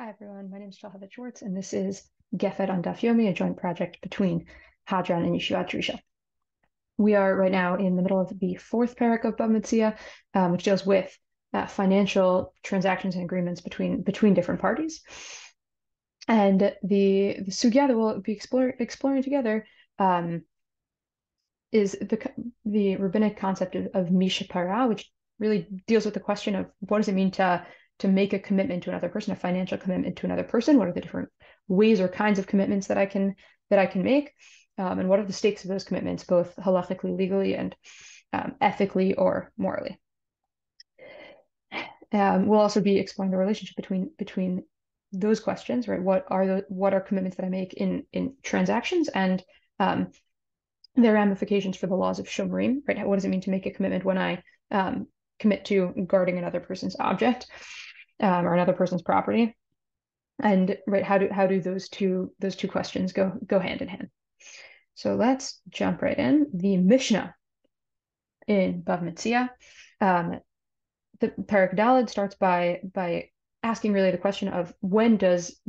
Hi everyone, my name is Shalhevet Schwartz, and this is Gefet on Daf Yomi, a joint project between Hadran and Yeshivat Drisha. We are right now in the middle of the fourth parak of Bava Metzia, which deals with financial transactions and agreements between different parties. And the sugya that we'll be exploring together is the rabbinic concept of ShePara, which really deals with the question of what does it mean to make a commitment to another person, a financial commitment to another person. What are the different ways or kinds of commitments that I can make, and what are the stakes of those commitments, both halachically, legally, and ethically or morally. We'll also be exploring the relationship between those questions, right? What are commitments that I make in transactions, and their ramifications for the laws of shomrim, right? What does it mean to make a commitment when I commit to guarding another person's object or another person's property? And right, how do those two questions go hand in hand? So let's jump right in. The Mishnah in Bava Metzia, the Parak Daled starts by asking really the question of when does,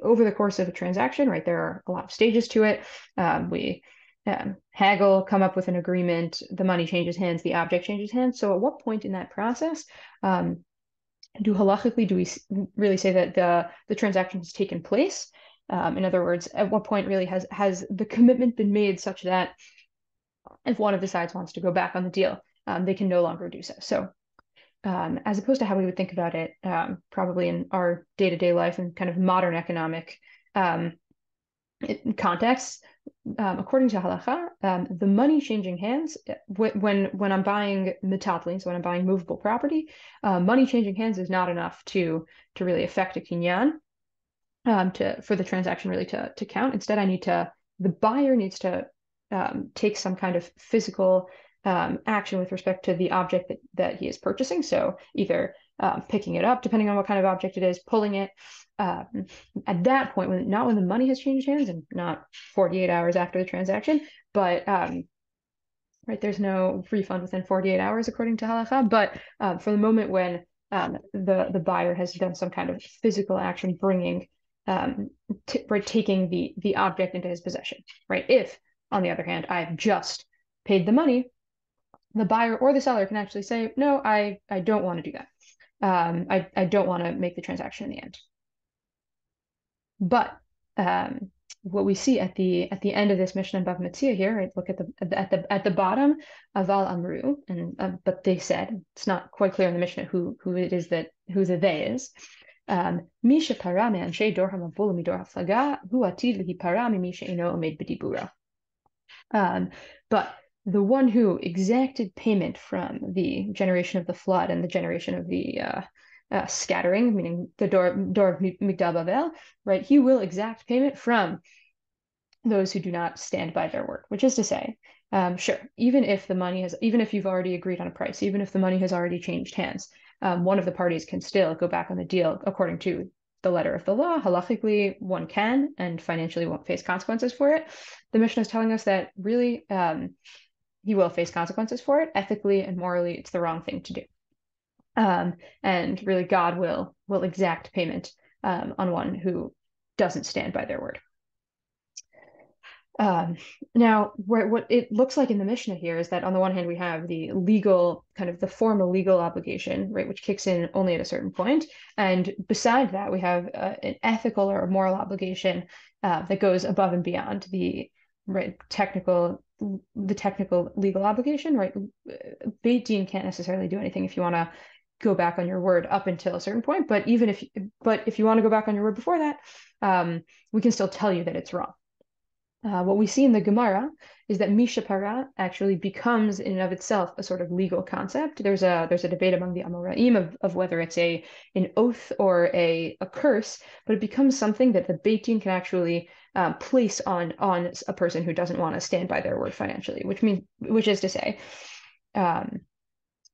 over the course of a transaction, right? There are a lot of stages to it. We haggle, come up with an agreement, the money changes hands, the object changes hands. So at what point in that process do we really say that the transaction has taken place? In other words, at what point really has the commitment been made such that if one of the sides wants to go back on the deal, they can no longer do so. So as opposed to how we would think about it probably in our day-to-day life and kind of modern economic context, according to halacha, the money changing hands when I'm buying metaltlin, so when I'm buying movable property, money changing hands is not enough to really affect a kinyan, for the transaction really to count. Instead, the buyer needs to take some kind of physical action with respect to the object that he is purchasing. So either picking it up, depending on what kind of object it is, pulling it. At that point, not when the money has changed hands and not 48 hours after the transaction, but right, there's no refund within 48 hours according to halacha. But for the moment when the buyer has done some kind of physical action, bringing taking the object into his possession, right? If, on the other hand, I've just paid the money, the buyer or the seller can actually say, no, I don't want to do that. I don't want to make the transaction in the end. But what we see at the end of this Mishnah in Bava Metzia here, right? Look at the bottom, Aval Amru, and but they said, it's not quite clear in the Mishnah who it is who the they is. Mi shepara me'anshei dor hamavul midor haflaga hu atid lehipara mimi she'ino omed b'dibura. But the one who exacted payment from the generation of the flood and the generation of the scattering, meaning the door of Migdal Bavel, right? He will exact payment from those who do not stand by their word, which is to say, sure, even if you've already agreed on a price, even if the money has already changed hands, one of the parties can still go back on the deal according to the letter of the law. Halachically, one can, and financially won't face consequences for it. The Mishnah is telling us that really he will face consequences for it. Ethically and morally, it's the wrong thing to do. And really, God will exact payment on one who doesn't stand by their word. Now, what it looks like in the Mishnah here is that on the one hand, we have the legal, kind of the formal legal obligation, right, which kicks in only at a certain point. And beside that, we have an ethical or a moral obligation that goes above and beyond the technical legal obligation, right? Beit Din can't necessarily do anything if you want to go back on your word up until a certain point. But if you want to go back on your word before that, we can still tell you that it's wrong. What we see in the Gemara is that ShePara actually becomes in and of itself a sort of legal concept. There's a debate among the Amoraim of whether it's an oath or a curse, but it becomes something that the Beit Din can actually place on a person who doesn't want to stand by their word financially, which is to say,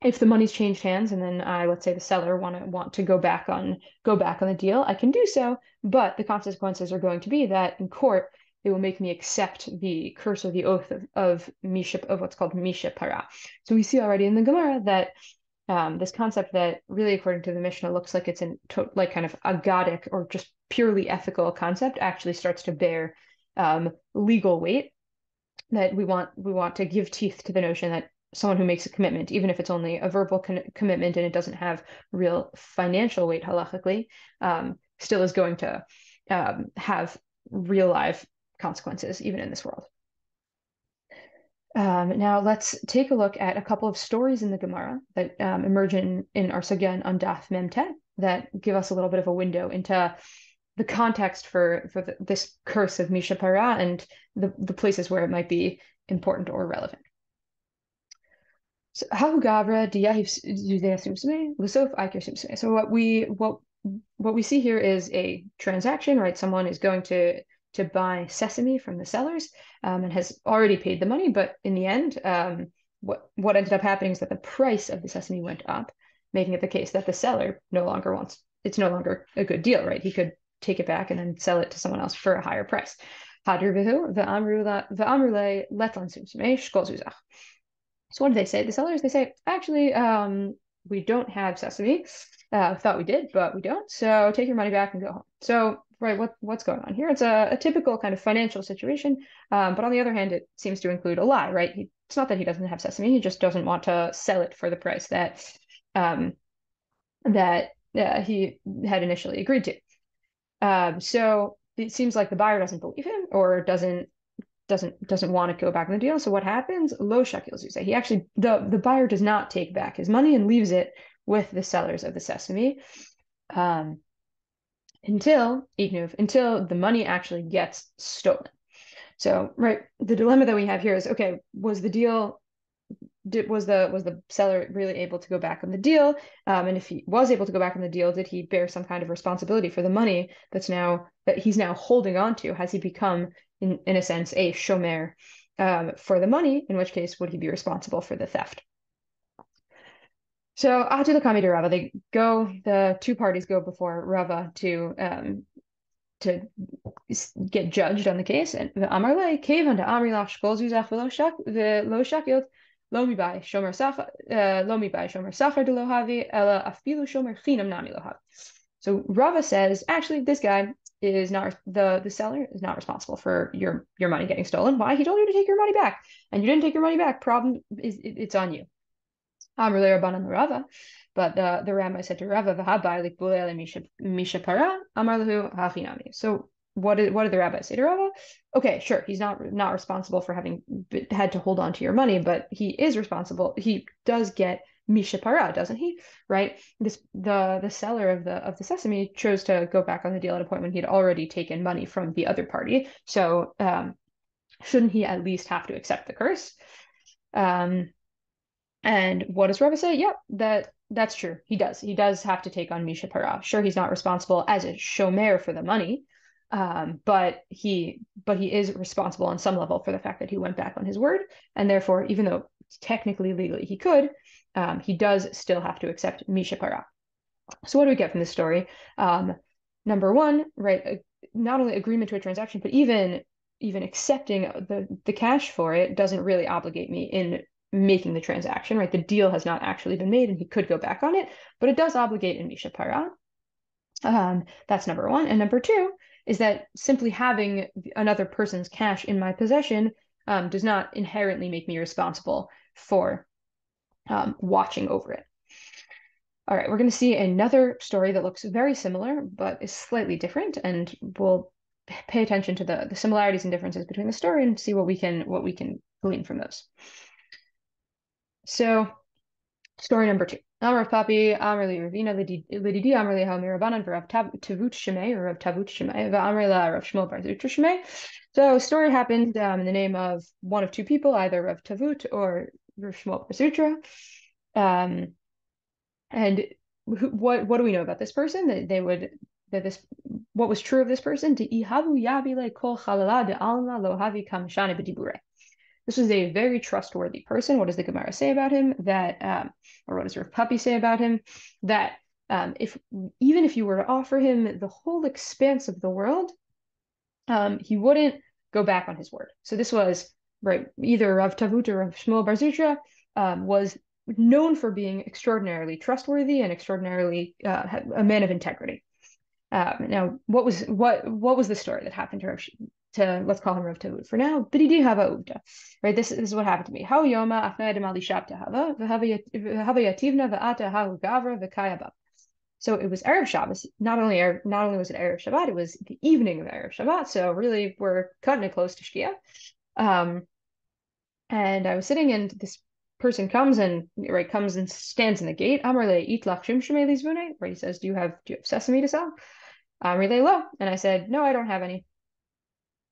if the money's changed hands and then let's say the seller want to go back on the deal, I can do so, but the consequences are going to be that in court they will make me accept the curse or the oath of what's called ShePara. So we see already in the Gemara that this concept that really, according to the Mishnah, looks like it's like kind of agadic or just purely ethical concept, actually starts to bear legal weight. That we want to give teeth to the notion that someone who makes a commitment, even if it's only a verbal commitment and it doesn't have real financial weight halachically, still is going to have real life consequences, even in this world. Now let's take a look at a couple of stories in the Gemara that emerge in our sugya on Daf Mem Tet that give us a little bit of a window into the context for this curse of ShePara and the places where it might be important or relevant. So what we see here is a transaction, right? Someone is going to buy sesame from the sellers and has already paid the money, but in the end, what ended up happening is that the price of the sesame went up, making it the case that the seller it's no longer a good deal, right? He could take it back and then sell it to someone else for a higher price. So what do they say? The sellers, they say, actually, we don't have sesame. Thought we did, but we don't. So take your money back and go home. So, right, what's going on here? It's a typical kind of financial situation. But on the other hand, it seems to include a lie, right? It's not that he doesn't have sesame. He just doesn't want to sell it for the price that he had initially agreed to. So it seems like the buyer doesn't believe him or doesn't want to go back on the deal. So what happens? Lo shekels, you say. He actually the buyer does not take back his money and leaves it with the sellers of the sesame until the money actually gets stolen. So right, the dilemma that we have here is, okay, was the seller really able to go back on the deal? And if he was able to go back on the deal, did he bear some kind of responsibility for the money that he's now holding on to? Has he become, in a sense, a shomer for the money? In which case, would he be responsible for the theft? So Atu Kami to Rava, the two parties go before Rava to get judged on the case. And the Amarle Kevan to Amrilach Shkol Zuzach Velo Shakilt. Lomi by Shomer Sachar de Lohavi, Ella Afilu Shomer Chinam Nami Lohavi. So Rava says, actually, this guy is not the seller is not responsible for your money getting stolen. Why? He told you to take your money back, and you didn't take your money back. Problem is, it's on you. Really Rabbanan Rava, but the Rabbi said to Rava, "V'habai likbulei ShePara amar lahu hachinami." So what did the rabbi say to Rava? Okay, sure, he's not responsible for having had to hold on to your money, but he is responsible. He does get ShePara, doesn't he? Right? The seller of the sesame chose to go back on the deal at a point when he had already taken money from the other party. So shouldn't he at least have to accept the curse? And what does Rava say? Yep, that's true. He does. He does have to take on ShePara. Sure, he's not responsible as a shomer for the money, but he is responsible on some level for the fact that he went back on his word, and therefore, even though technically legally he could, he does still have to accept ShePara. So what do we get from this story? Number one, right, not only agreement to a transaction, but even accepting the cash for it doesn't really obligate me in making the transaction, right? The deal has not actually been made and he could go back on it, but it does obligate in ShePara. That's number one. And number two is that simply having another person's cash in my possession does not inherently make me responsible for watching over it. All right, we're going to see another story that looks very similar, but is slightly different, and we'll pay attention to the similarities and differences between the story and see what we can glean from those. So, story number two. Amar Papi, Amar li Ravina, Lididi, Amar li Hamirabanan, Rav Tavut Shemei, or Rav Tavut Shemei, Amar la Rav Shmuel Bar Zutra Shemei. So, story happened in the name of one of two people, either Rav Tavut or Rav Shmuel Bar Zutra. And what do we know about this person? What was true of this person? This was a very trustworthy person. What does the Gemara say about him? Or what does Rav Papi say about him? That even if you were to offer him the whole expanse of the world, he wouldn't go back on his word. So this was right. Either Rav Tavut or Rav Shmuel Bar Zutra was known for being extraordinarily trustworthy and extraordinarily a man of integrity. Now, what was the story that happened to let's call him Rav Tavut for now? B'didi hava uvda, right? This is what happened to me. How yoma afna edem ali shabta hava v'hava yativna v'ata hau gavra v'kaya bab. So it was Erev Shabbos. Not only was it Erev Shabbat, it was the evening of Erev Shabbat. So really, we're cutting it close to Shkia. And I was sitting, and this person comes and stands in the gate. Amar le itlach shimshmei lizvune, right? He says, do you have sesame to sell? Amar le lo, and I said, no, I don't have any.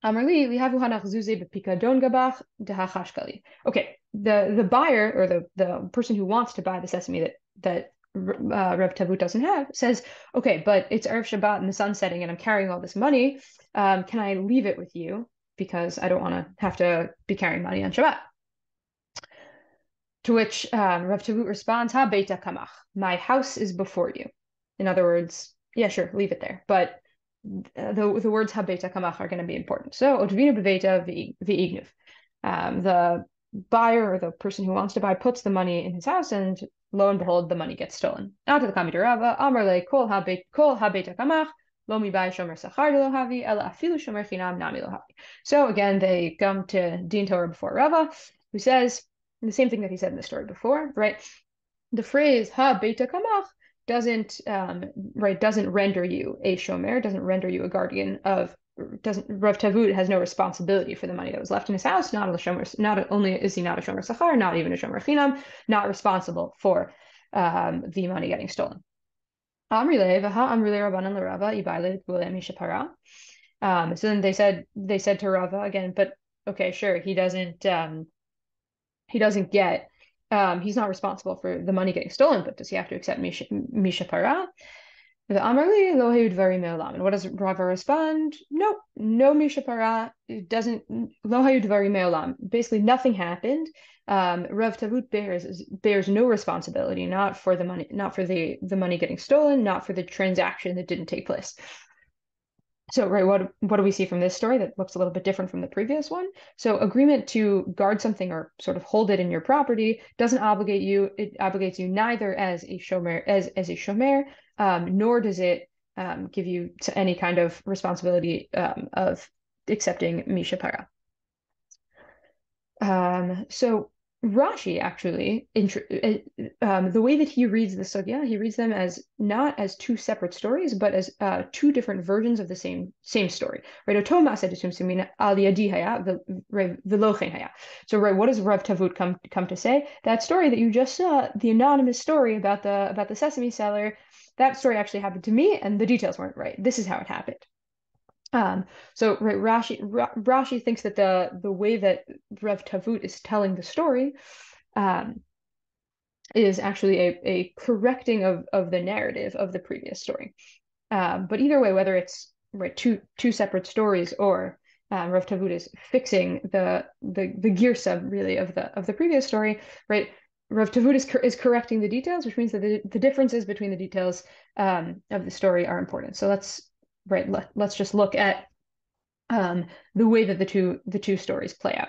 Amar li lihavu hanach zuze bepikadon gabach dehachashkali. Okay, the buyer, or the person who wants to buy the sesame that Rav Tavut doesn't have, says, okay, but it's Erev Shabbat and the sun's setting and I'm carrying all this money. Can I leave it with you? Because I don't want to have to be carrying money on Shabbat. To which Rav Tavut responds, Ha beita kamach, my house is before you. In other words, yeah, sure, leave it there. But the words ha beita kamach are going to be important. So, otvina beveita v'ignuv. The buyer, or the person who wants to buy, puts the money in his house, and lo and behold, the money gets stolen. Out of the Kamid Rava, Amar le kol ha beita kamach, lo mi bai shomer sachar lo havi, ela afilu shomer chinam nami lo havi. So again, they come to Din Torah before Rava, who says the same thing that he said in the story before, right? The phrase ha beita kamach doesn't render you a shomer, doesn't render you a guardian of. Rav Tavut has no responsibility for the money that was left in his house. Not only is he not a shomer sachar, not even a shomer chinam, not responsible for the money getting stolen. So then they said to Rava again, but okay, sure, he doesn't get. He's not responsible for the money getting stolen, but does he have to accept ShePara? And what does Rava respond? No ShePara. It doesn't. Basically, nothing happened. Rav Tavut bears no responsibility, not for the money, not for the money getting stolen, not for the transaction that didn't take place. So, right, what do we see from this story that looks a little bit different from the previous one? So, agreement to guard something or sort of hold it in your property doesn't obligate you. It obligates you neither as a shomer, nor does it give you any kind of responsibility of accepting ShePara. So Rashi actually, the way that he reads the sugya, he reads them as not as two separate stories, but as two different versions of the same story. Right? So right, what does Rav Tavut come to say? That story that you just saw, the anonymous story about the sesame seller, that story actually happened to me, and the details weren't right. This is how it happened. So right, Rashi thinks that the way that Rav Tavut is telling the story is actually a correcting of the narrative of the previous story. But either way, whether it's right two separate stories or Rav Tavut is fixing the girsah really of the previous story, right? Rav Tavut is correcting the details, which means that the differences between the details of the story are important. So let's just look at the way that the two stories play out.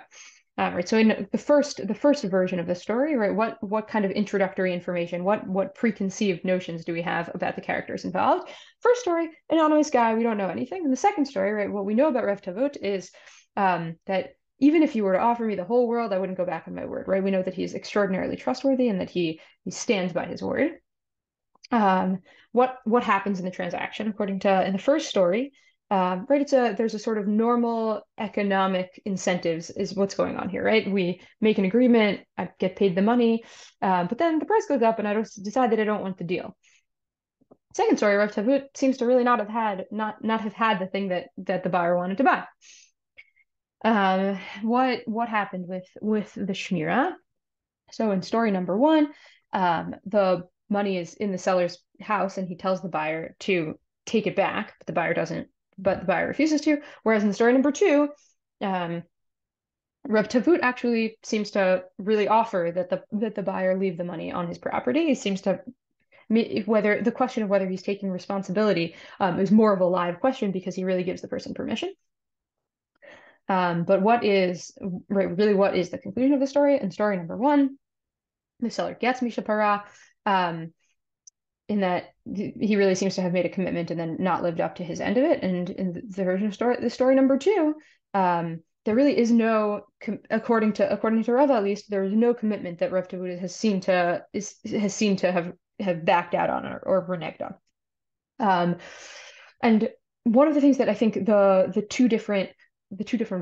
Right. So in the first version of the story, right, what kind of introductory information, what preconceived notions do we have about the characters involved? First story, anonymous guy, we don't know anything. And the second story, right, what we know about Rav Tavut is that even if you were to offer me the whole world, I wouldn't go back on my word. Right. We know that he's extraordinarily trustworthy and that he stands by his word. What happens in the transaction according to in the first story, right? There's a sort of normal economic incentives is what's going on here, right? We make an agreement, I get paid the money, but then the price goes up and I decide that I don't want the deal. Second story, Rav Tavut seems to really not have had the thing that the buyer wanted to buy. What happened with the shmira? So in story number one, the money is in the seller's house and he tells the buyer to take it back, but the buyer refuses to. Whereas in story number two, Rav Tavut actually seems to really offer that the buyer leave the money on his property. He seems to whether the question of whether he's taking responsibility is more of a live question because he really gives the person permission. But what is the conclusion of the story? In story number one, the seller gets MeShePara, in that he really seems to have made a commitment and then not lived up to his end of it. And in the version of the story number two, there really is no, according to Rava at least, there is no commitment that Rav Tavud has seemed to have backed out on or reneged on. And one of the things that I think the two different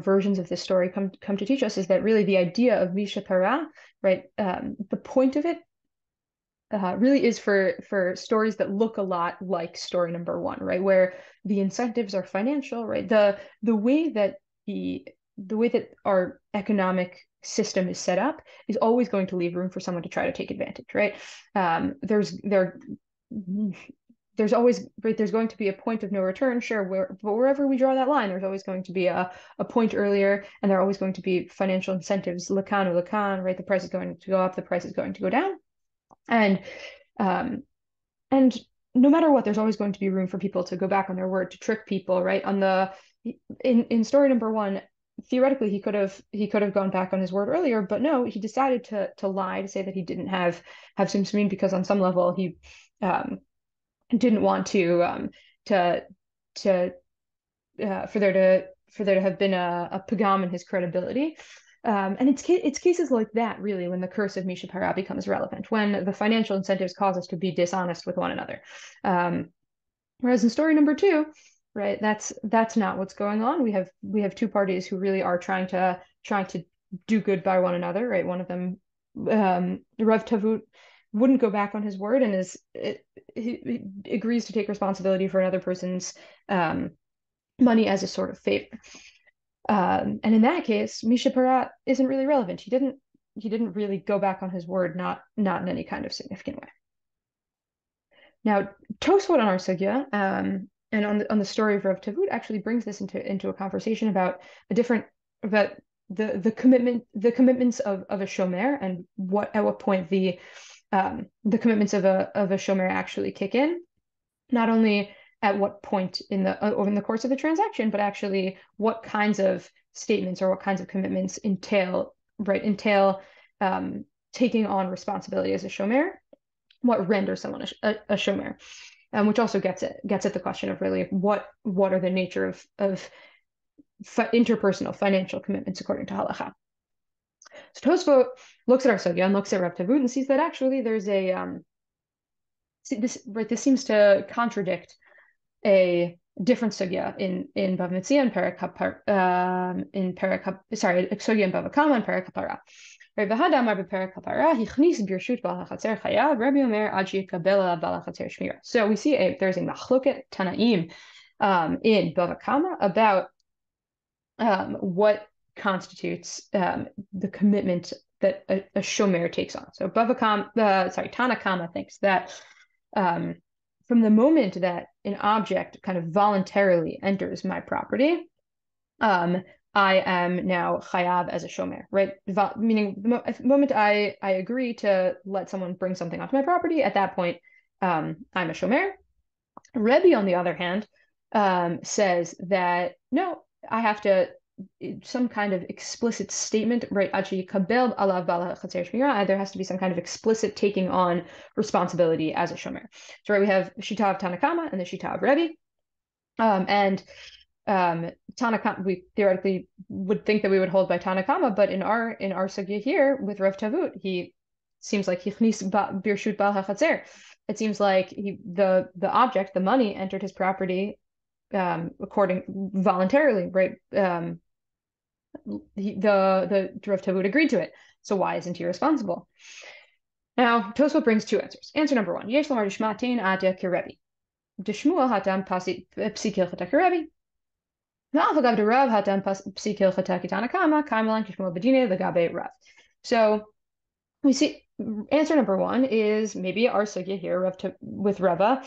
versions of this story come to teach us is that really the idea of MeShePara, right? The point of it really is for stories that look a lot like story number one, right? Where the incentives are financial, right? The way that our economic system is set up is always going to leave room for someone to try to take advantage, right? There's always, right, there's going to be a point of no return, sure, but wherever we draw that line, there's always going to be a point earlier, and there are always going to be financial incentives, lakan or lakan, right? The price is going to go up, the price is going to go down. And no matter what, there's always going to be room for people to go back on their word, to trick people, right? In story number one, theoretically he could have gone back on his word earlier, but no, he decided to lie, to say that he didn't have shomrim because on some level he didn't want for there to have been a pagam in his credibility. And it's cases like that, really, when the curse of MeShePara becomes relevant, when the financial incentives cause us to be dishonest with one another. Whereas in story number two, right, that's not what's going on. We have two parties who really are trying to do good by one another, right? One of them, Rav Tavut, wouldn't go back on his word and he agrees to take responsibility for another person's money as a sort of favor. And in that case, MeShePara isn't really relevant. He didn't really go back on his word, not in any kind of significant way. Now, Tosfot on our sugya, and on the story of Rav Tavut actually brings this into a conversation about the commitments of a shomer, and at what point the commitments of a shomer actually kick in. Not only at what point in the course of the transaction, but actually what kinds of statements or what kinds of commitments entail taking on responsibility as a shomer, what renders someone a shomer, which also gets at the question of really what are the nature of interpersonal financial commitments according to halacha. So Tosfot looks at our sugya and looks at Rav Tavut and sees that actually there's this seems to contradict a different sugya in Bava Metzia and sugya in Bava Kama and Parakapara. So we see there's a machloket tanaim in Bava Kama about what constitutes the commitment that a shomer takes on. So Tana Kama thinks that from the moment that an object kind of voluntarily enters my property, I am now chayav as a shomer, right? Meaning the moment I agree to let someone bring something onto my property, at that point, I'm a shomer. Rebbe, on the other hand, says that no, I have to some kind of explicit statement, right? There has to be some kind of explicit taking on responsibility as a shomer. So, right, we have Shita of Tanakama and the Shita of Rebbe. Tanakama, we theoretically would think that we would hold by Tanakama, but in our sugya here with Rav Tavut, he seems like hichnis birshut bal hachatzer. It seems like the object, the money, entered his property voluntarily, right? The Rav Tavut agreed to it. So why isn't he responsible? Now, Tosfot brings two answers. Answer number one: Yesh lomar dishmatein atia kirebi. Dishmuel hatam psik hilchata kirebi. V'alchagav derav hatam psik hilchata kitanakama kaimelan kishmuel bedine legabe rav. So we see answer number one is maybe our sugya here with Rava.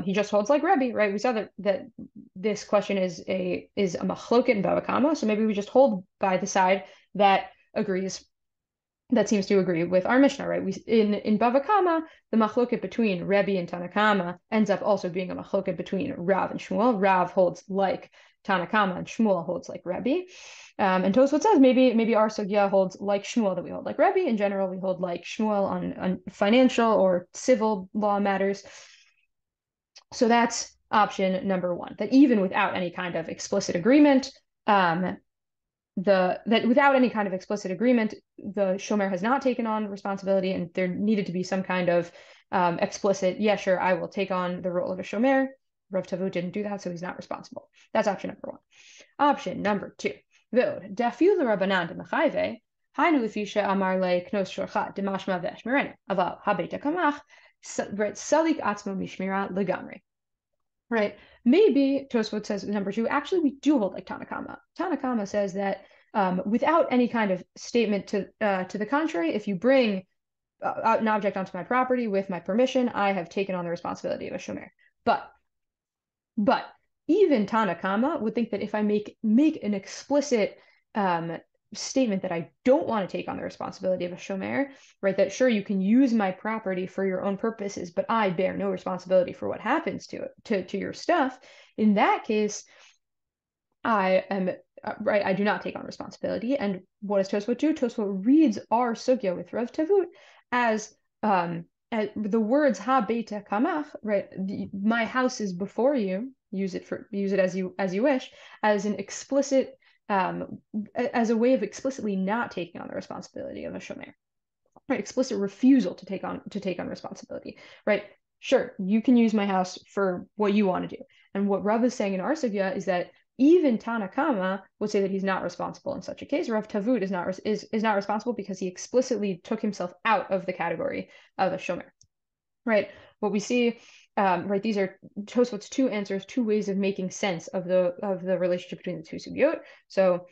He just holds like Rebbe, right? We saw that this question is a machloket in Bava Kama, so maybe we just hold by the side that agrees that seems to agree with our Mishnah, right? We in Bava Kama, the machloket between Rebbe and Tanakama ends up also being a machloket between Rav and Shmuel. Rav holds like Tanakama, and Shmuel holds like Rebbe. And Tosfot says maybe our sugya holds like Shmuel, that we hold like Rebbe. In general, we hold like Shmuel on financial or civil law matters. So that's option number one, that even without any kind of explicit agreement, the shomer has not taken on responsibility, and there needed to be some kind of explicit, yeah, sure, I will take on the role of a shomer. Rav Tavut didn't do that, so he's not responsible. That's option number one. Option number two, dafiu l'Rabbanan d'mechayve, hainu l'fisha amar le knos shorcha demashma v'eshmirena, aval habeta kamach salik atzmo mishmira legamri. Right. Maybe Tosfot says number two, actually, we do hold like Tanakama. Tanakama says that without any kind of statement to the contrary, if you bring an object onto my property with my permission, I have taken on the responsibility of a shomer. But even Tanakama would think that if I make an explicit statement that I don't want to take on the responsibility of a shomer, right? That sure, you can use my property for your own purposes, but I bear no responsibility for what happens to it, to your stuff. In that case, I am right. I do not take on responsibility. And what does Tosfot do? Tosfot reads our sugya with Rav Tavut as the words ha beta kamach, right? My house is before you. Use it as you wish, as an explicit. As a way of explicitly not taking on the responsibility of a shomer, right? Explicit refusal to take on responsibility, right? Sure, you can use my house for what you want to do. And what Rav is saying in our sugya is that even Tanakama would say that he's not responsible in such a case. Rav Tavut is not responsible because he explicitly took himself out of the category of a shomer, right? What we see. Right, these are Tosfot's two answers, two ways of making sense of the relationship between the two sugyot. So,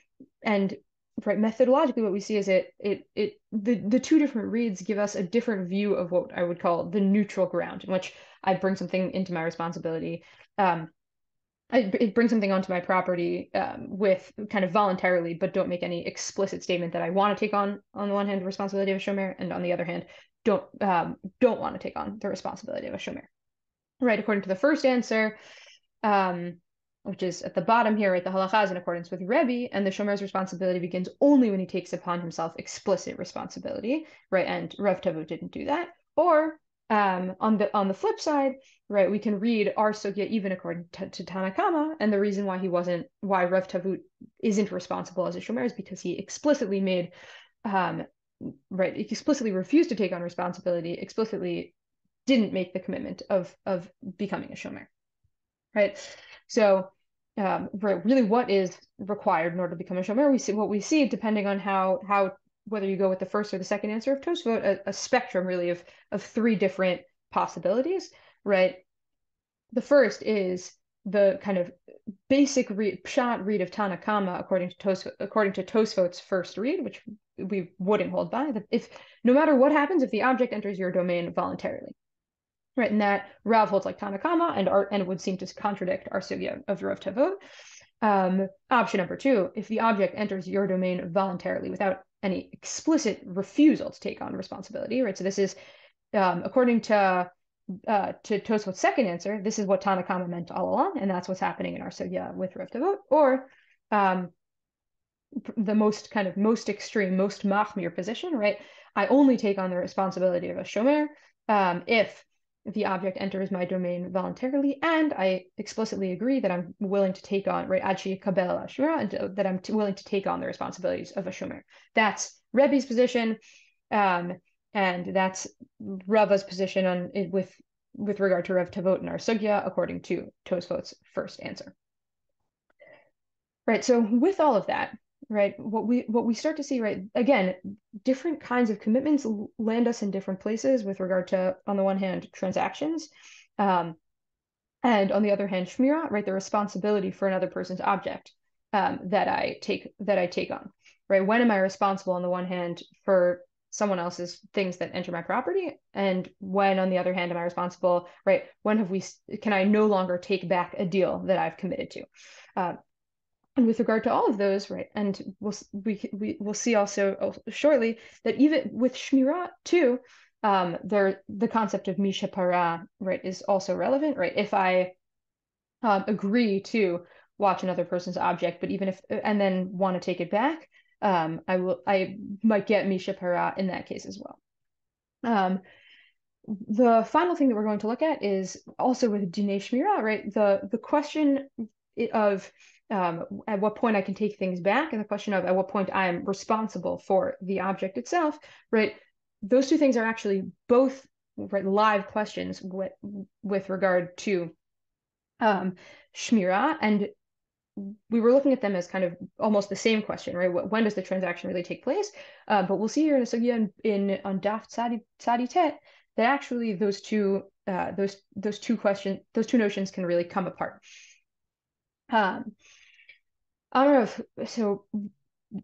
and right, methodologically, what we see is the two different reads give us a different view of what I would call the neutral ground, in which I bring something into my responsibility. I bring something onto my property with kind of voluntarily, but don't make any explicit statement that I want to take on the one hand, the responsibility of a shomer, and on the other hand, don't want to take on the responsibility of a shomer. Right, according to the first answer, which is at the bottom here, right, the halacha is in accordance with Rebbe, and the shomer's responsibility begins only when he takes upon himself explicit responsibility, right? And Rav Tavut didn't do that. Or on the flip side, right, we can read our sugya even according to Tanakama, and the reason why Rav Tavut isn't responsible as a shomer is because he explicitly made, explicitly refused to take on responsibility, explicitly didn't make the commitment of becoming a shomer, right? So, really, what is required in order to become a shomer? We see depending on how whether you go with the first or the second answer of Tosfot, a spectrum really of three different possibilities, right? The first is the kind of basic pshat read of Tanakama according to Tosfot's first read, which we wouldn't hold by, that if no matter what happens, if the object enters your domain voluntarily. Right, and that Rav holds like Tanakama, and it would seem to contradict our sugya of Rav Tavut. Option number two, if the object enters your domain voluntarily without any explicit refusal to take on responsibility, right? So this is according to Tosfot's second answer, this is what Tanakama meant all along, and that's what's happening in our sugya with Rav Tavut. Or the most extreme, most machmir position, right? I only take on the responsibility of a shomer if the object enters my domain voluntarily, and I explicitly agree that I'm willing to take on, right, that I'm willing to take on the responsibilities of a shomer. That's Rebbe's position, and that's Rava's position with regard to Rav Tavut and our sugya, according to Tosfot's first answer. Right. So with all of that, right, what we start to see, right, again, different kinds of commitments land us in different places with regard to, on the one hand, transactions, and on the other hand, shmira, right, the responsibility for another person's object that I take on, right? When am I responsible on the one hand for someone else's things that enter my property, and when on the other hand am I responsible, right? Can I no longer take back a deal that I've committed to? And with regard to all of those, right, and we'll see also shortly that even with shmirah too, the concept of ShePara, right, is also relevant, right? If I agree to watch another person's object, but even if and then want to take it back, I might get ShePara in that case as well. The final thing that we're going to look at is also with Dinei Shmirah, right? The question of at what point I can take things back, and the question of at what point I am responsible for the object itself, right? Those two things are actually both right live questions with regard to Shmirah, and we were looking at them as kind of almost the same question, right? When does the transaction really take place? But we'll see here in a sugya on Daf Tzadi Tet that actually those two notions can really come apart. So what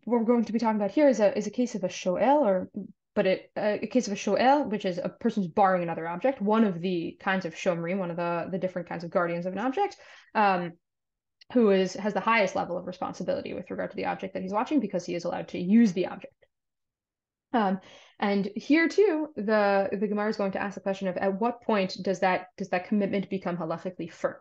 we're going to be talking about here is a case of a shoel, a case of a shoel, which is a person who's borrowing another object, one of the kinds of shomrim, one of the different kinds of guardians of an object, who has the highest level of responsibility with regard to the object that he's watching because he is allowed to use the object. And here too, the Gemara is going to ask the question of at what point does that commitment become halachically firm?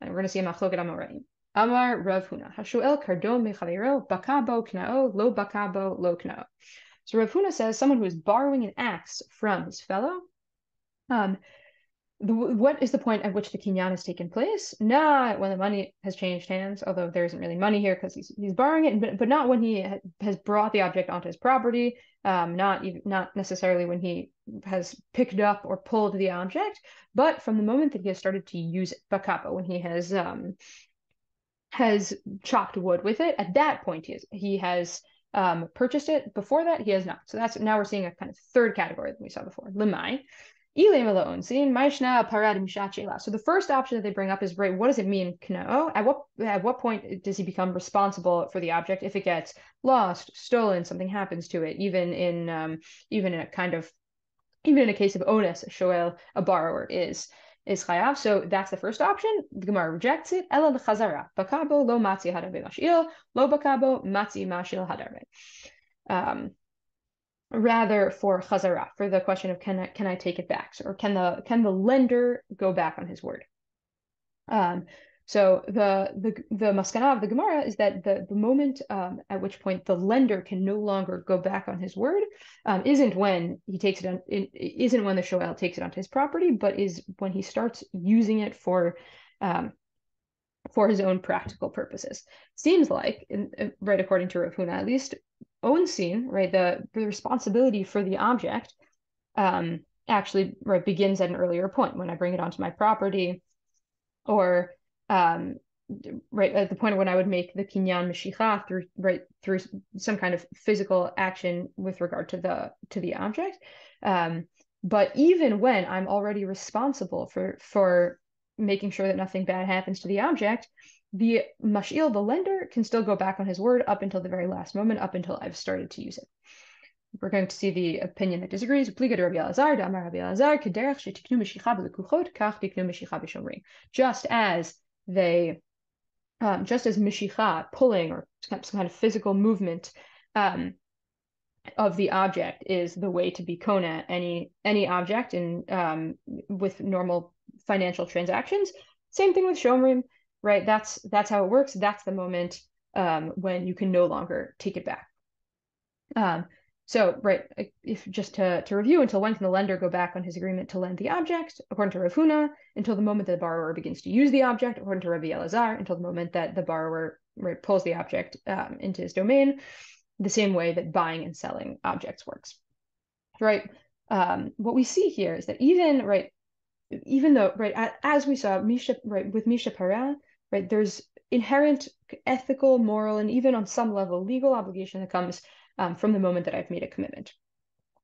And we're going to see a machloket amoraim. Amar Rav Huna, Hashuel kardom mechavero bakabo knao lo bakabo lo knao. So Rav Huna says someone who is borrowing an axe from his fellow, what is the point at which the kinyan has taken place? Not when the money has changed hands, although there isn't really money here because he's borrowing it, but not when he has brought the object onto his property, not necessarily when he has picked up or pulled the object, but from the moment that he has started to use it, bakapa, when he has chopped wood with it. At that point, he has purchased it. Before that, he has not. So now we're seeing a kind of third category that we saw before. Lemai. So the first option that they bring up is, right, what does it mean, knao? At what point does he become responsible for the object if it gets lost, stolen, something happens to it, even in a case of onus, a shoel, a borrower is chayav. So that's the first option. The Gemara rejects it. Ela l'chazara. Bakabo lo matzi hadarbe mashil, lo bakabo matzi mashil hadarbe. Rather for chazara, for the question of can I take it back, or can the lender go back on his word? So the maskana of the Gemara is that the moment at which point the lender can no longer go back on his word isn't when he takes isn't when the shoel takes it onto his property, but is when he starts using it for his own practical purposes. Seems like, right, according to Rav Huna, at least onsin, right, the responsibility for the object actually, right, begins at an earlier point when I bring it onto my property, or right at the point when I would make the kinyan meshicha through some kind of physical action with regard to the object. But even when I'm already responsible for making sure that nothing bad happens to the object, the mashil, the lender, can still go back on his word up until the very last moment, up until I've started to use it. We're going to see the opinion that disagrees. Obligate Rabbi Elazar, Damar Rabbi Elazar, Kederach shetiknu meshicha b'lekuchot, kach tiknu meshicha b'shomrim. Just as meshicha, pulling, or some kind of physical movement of the object is the way to be kona any object in with normal financial transactions. Same thing with shomrim, right? That's how it works. That's the moment when you can no longer take it back. So, right, if just to review, until when can the lender go back on his agreement to lend the object? According to Rav Huna, until the moment that the borrower begins to use the object. According to Rabbi Elazar, until the moment that the borrower, right, pulls the object into his domain, the same way that buying and selling objects works, right? What we see here is that even though, right, as we saw, with ShePara, right, there's inherent ethical, moral, and even on some level legal obligation that comes from the moment that I've made a commitment.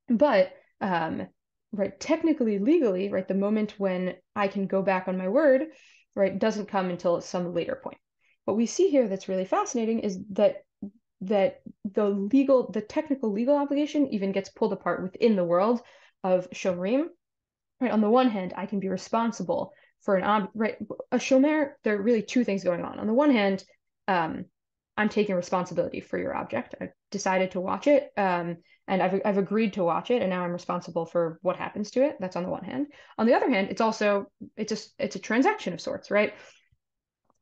But right, technically, legally, right, the moment when I can go back on my word, right, doesn't come until some later point. What we see here that's really fascinating is that the technical legal obligation even gets pulled apart within the world of shomrim. Right, on the one hand, I can be responsible for a shomer. There are really two things going on. On the one hand, I'm taking responsibility for your object. I've decided to watch it, and I've agreed to watch it, and now I'm responsible for what happens to it. That's on the one hand. On the other hand, it's a transaction of sorts, right?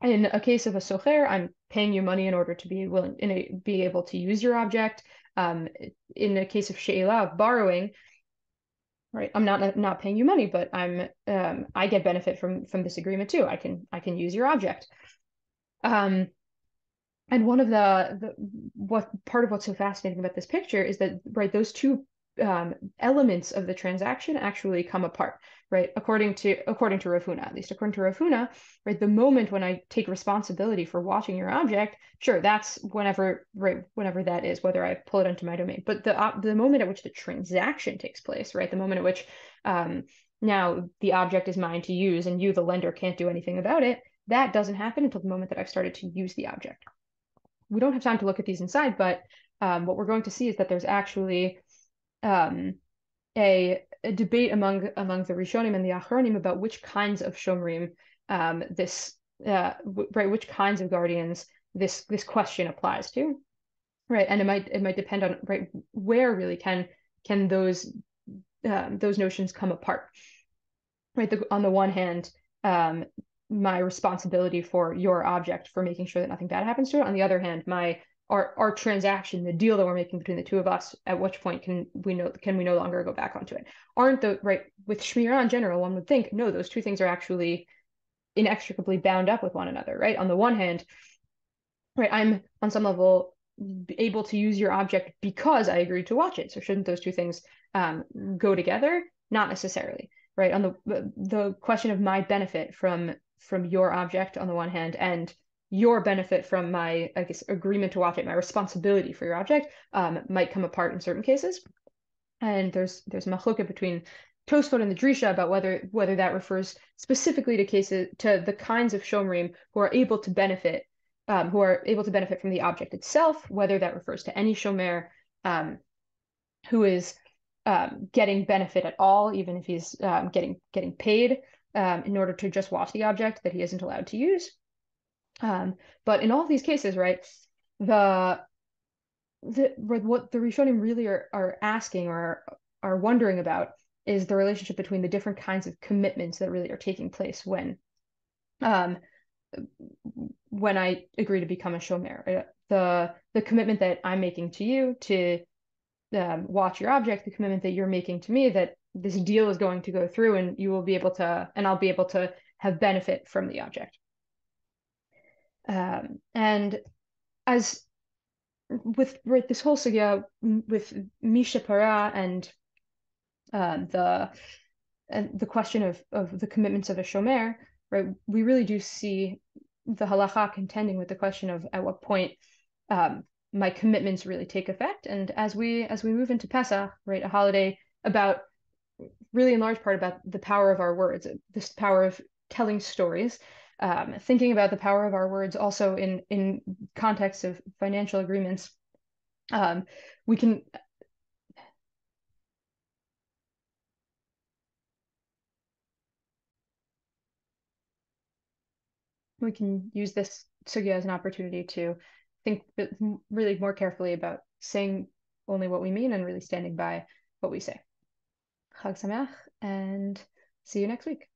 In a case of a socher, I'm paying you money in order to be able to use your object. In a case of she'ela, of borrowing, right? I'm not paying you money, but I get benefit from this agreement too. I can use your object. And one of what part of what's so fascinating about this picture is that, right, those two elements of the transaction actually come apart, right? According to Rav Huna, at least according to Rav Huna, right, the moment when I take responsibility for watching your object, sure, that's whenever that is, whether I pull it into my domain. But the moment at which the transaction takes place, right, the moment at which now the object is mine to use, and you, the lender, can't do anything about it, that doesn't happen until the moment that I've started to use the object. We don't have time to look at these inside, but what we're going to see is that there's actually a debate among the Rishonim and the Achronim about which kinds of shomrim which kinds of guardians this question applies to, right? And it might depend on, right, where really can those notions come apart, right? On the one hand, my responsibility for your object, for making sure that nothing bad happens to it. On the other hand, our transaction, the deal that we're making between the two of us, at which point can we no longer go back onto it? Right, with Shmira in general, one would think, no, those two things are actually inextricably bound up with one another, right? On the one hand, right, I'm on some level able to use your object because I agreed to watch it. So shouldn't those two things go together? Not necessarily, right? On the question of my benefit from your object on the one hand, and your benefit from my, I guess, agreement to watch it, my responsibility for your object, might come apart in certain cases. And there's machloket between Tosfot and the Drisha about whether that refers specifically to the kinds of shomrim who are able to benefit from the object itself, whether that refers to any shomer who is getting benefit at all, even if he's getting paid in order to just watch the object that he isn't allowed to use. But in all of these cases, right, what the Rishonim really are asking or are wondering about is the relationship between the different kinds of commitments that really are taking place when I agree to become a shomer. The commitment that I'm making to you to watch your object, the commitment that you're making to me that this deal is going to go through, and I'll be able to have benefit from the object. And as with this whole sugya with ShePara and the question of the commitments of a shomer, right? We really do see the halacha contending with the question of at what point my commitments really take effect. And as we move into Pesach, right, a holiday about really in large part about the power of our words, this power of telling stories, thinking about the power of our words also in context of financial agreements, we can use this sugya as an opportunity to think really more carefully about saying only what we mean and really standing by what we say. Chag Sameach, and see you next week.